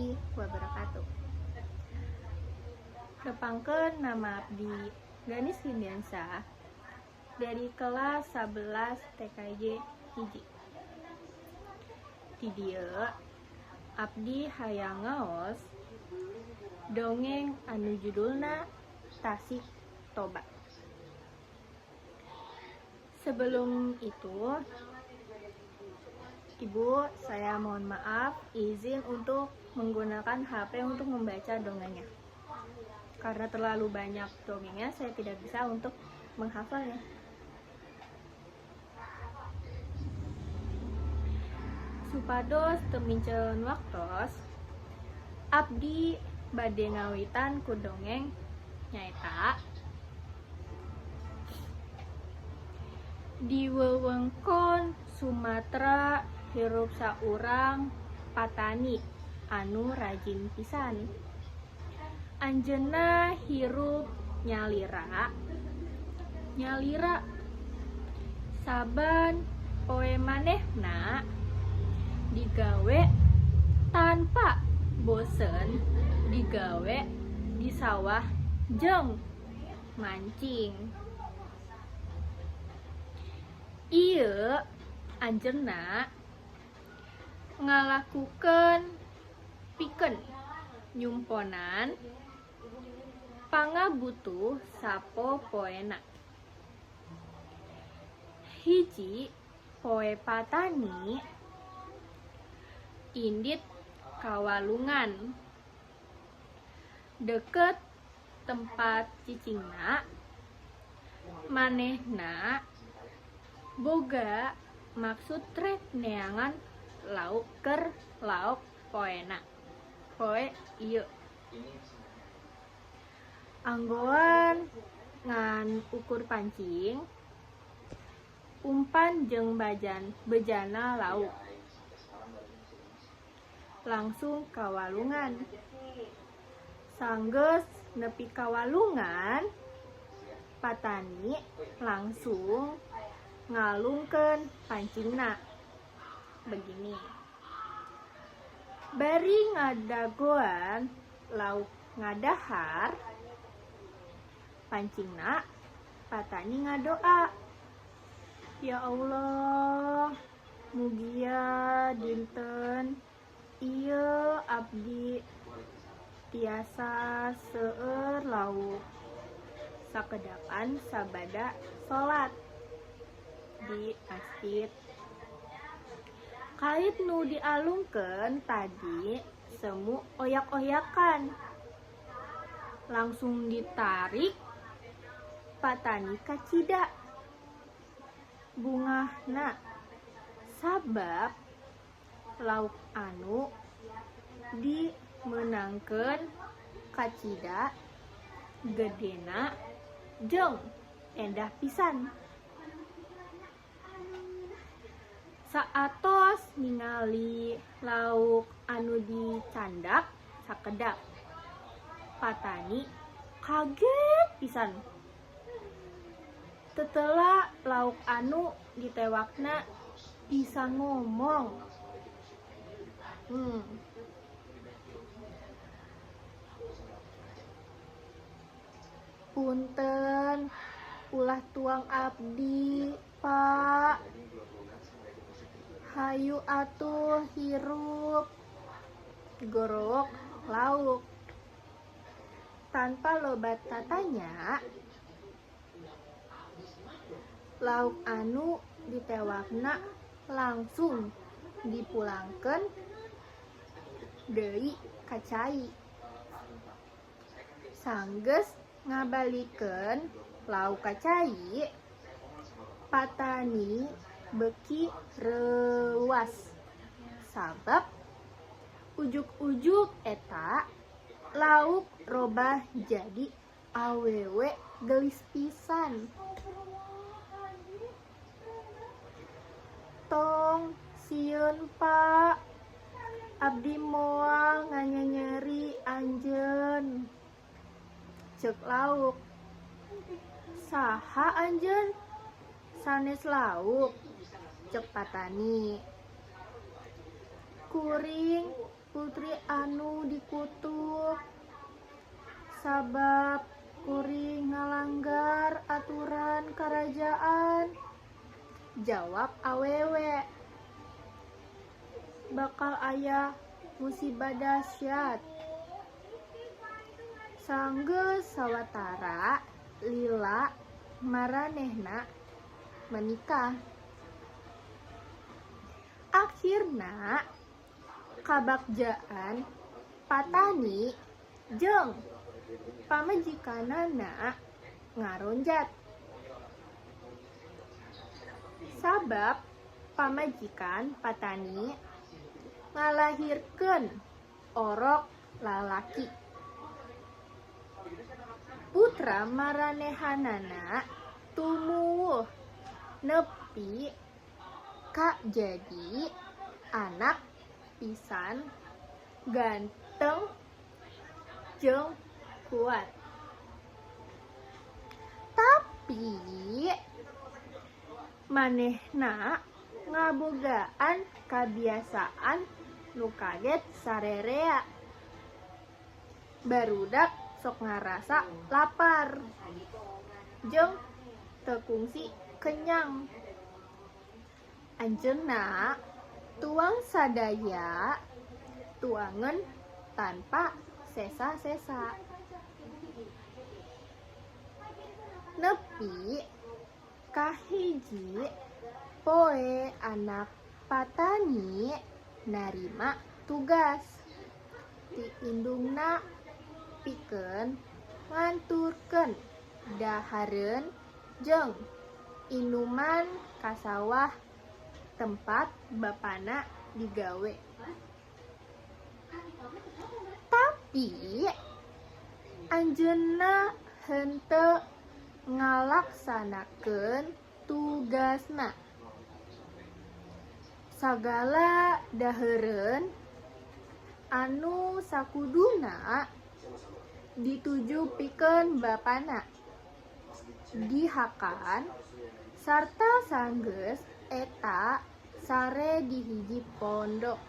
warahmatullahi wabarakatuh. Nepangkeun nama abdi Ganis Hindiansah dari kelas 11 TKJ hiji. Di dieu abdi hayang ngaos dongeng anu judulna Tasik Toba. Sebelum itu, Ibu, saya mohon maaf izin untuk menggunakan HP untuk membaca dongengnya. Karena terlalu banyak dongengnya, saya tidak bisa untuk menghafalnya. Supados teminceun waktos, abdi bade ngawitan ku dongeng nyaeta di wewengkon Sumatera hirup saurang patani anu rajin pisan. Anjeunna hirup nyalira saban poe manehna digawe tanpa bosen digawe di sawah jeung mancing. Ieu anjeunna ngalakukeun pikeun nyumponan pangabutuh sapo poena. Hiji poe patani indit kawalungan deket tempat cicingna manehna boga maksud trek neangan lauk poena poe ieu anggoan ngan ukur pancing umpan jeung bejana lauk langsung kawalungan. Sanggeus nepi kawalungan patani langsung ngalungkeun pancingna begini. Bari ngadagoan lauk ngadahar pancingna patani ngadoa, ya Allah, mugia dinten ieu abdi tiasa seueur lauk sakedapan sabada salat di masjid. Kait nu dialungkeun tadi semu oyak-oyakan langsung ditarik patani kacida bungahna sabab lauk anu dimenangkeun kacida gedena jeung endah pisan. Saatos ningali lauk anu dicandak sakedap patani kaget pisan. Tetelah lauk anu ditewakna bisa ngomong. Punten ulah tuang abdi, Pak. Hayu atuh hirup gorok lauk. Tanpa lobat tatanya, lauk anu ditewakna langsung dipulangkeun deui ka cai. Sanggeus ngabalikeun lauk ka cai, patani beki reuas sabab ujuk-ujuk eta lauk robah jadi awewe gelis pisan. Tong sieun Pak, abdi moal nganyeri anjeun, ceuk lauk. Saha anjeun? Sanes lauk, cek patani. Kuring putri anu dikutuk sabab kuring ngalanggar aturan kerajaan? Jawab awewe, bakal aya musibah dahsyat. Sanggeus sawatara lila maranehna menikah. Akhirna kabagjaan Patani jeung pamajikanana ngaronjat. Sabab pamajikan Patani ngalahirkeun orok lalaki. Putra maranehanana tumuwuh nepi ka jadi anak pisan ganteng jeung kuat. Tapi manehna ngabogaan kabiasaan nu kaget sarerea. Barudak sok ngarasa lapar jeung teu kungsi kenyang. Anjeunna tuang sadaya tuangan tanpa sesa-sesa. Nepi kahiji poe anak Patani narima tugas ti indungna pikeun nganturkeun dahareun jeung inuman ka sawah tempat bapana digawe. Tapi anjeunna henteu ngalaksanakeun tugasna. Sagala dahareun anu sakuduna dituju pikeun bapana dihakan sarta sanggeus eta sare di hiji pondok.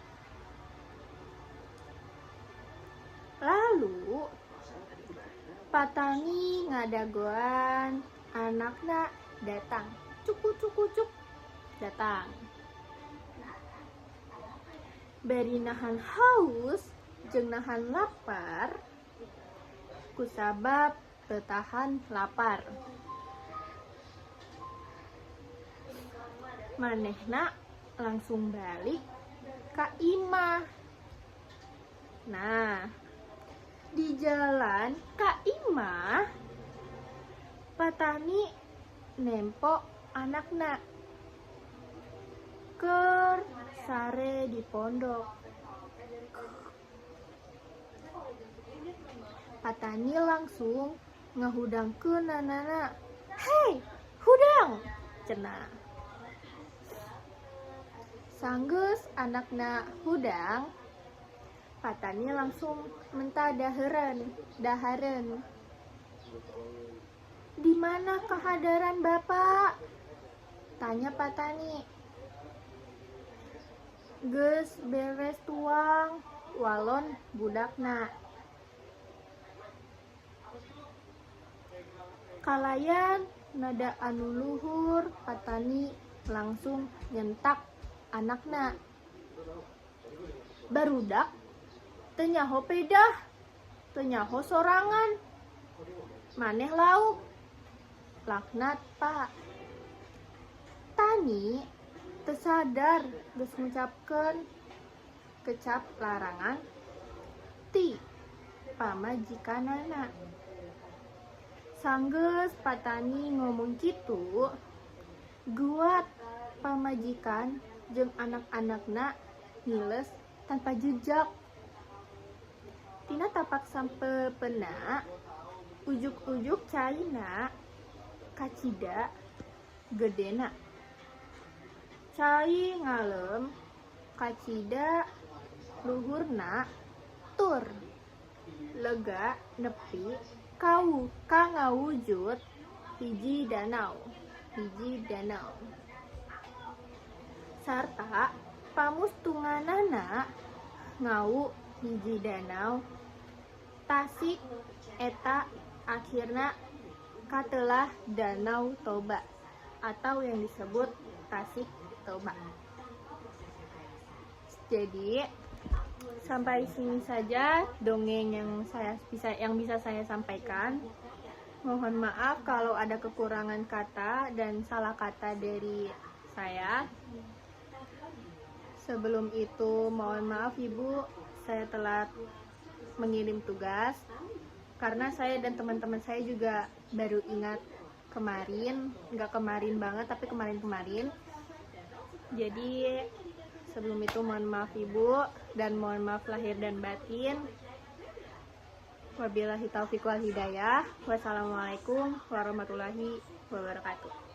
Lalu Patani ngadagoan anakna datang. Cuk datang. Bari nahan haus jeung nahan lapar, kusabab teu tahan lapar. Manehna langsung balik ka imah. Nah, di jalan ka imah Patani nempo anakna keur sare di pondok. Patani langsung ngahudangkeun anana. "Hei, hudang!" cenah. Sanggeus anakna hudang, Patani langsung minta dahareun. "Di mana kehadaran Bapak?" tanya Patani. "Geus beres tuang," walon budakna. Kalayan nada anu luhur, Patani langsung nyentak anakna. Barudak teu nyaho pedah, teu nyaho sorangan. Maneh lauk. Laknat Pak. Tani teu sadar geus ngucapkeun kecap larangan ti pamajikanana. Sanggeus Patani ngomong kitu, guat pamajikan jeung anak-anakna ngiles tanpa jejak. Tina tapak sampeupeuna, ujuk-ujuk caina kacida gedena. Cai ngalem, kacida luhurna tur. Lega nepi kau ka ngawujud hiji danau. Sarta pamustunganana ngau hiji danau Tasik eta akhirna katelah Danau Toba atau yang disebut Tasik Toba. Jadi sampai sini saja dongeng yang bisa saya sampaikan. Mohon maaf kalau ada kekurangan kata dan salah kata dari saya. Sebelum itu mohon maaf Ibu, saya telat mengirim tugas karena saya dan teman-teman saya juga baru ingat kemarin, nggak kemarin banget tapi kemarin-kemarin. Jadi sebelum itu mohon maaf Ibu dan mohon maaf lahir dan batin. Wabillahi taufiq wal hidayah. Wassalamualaikum warahmatullahi wabarakatuh.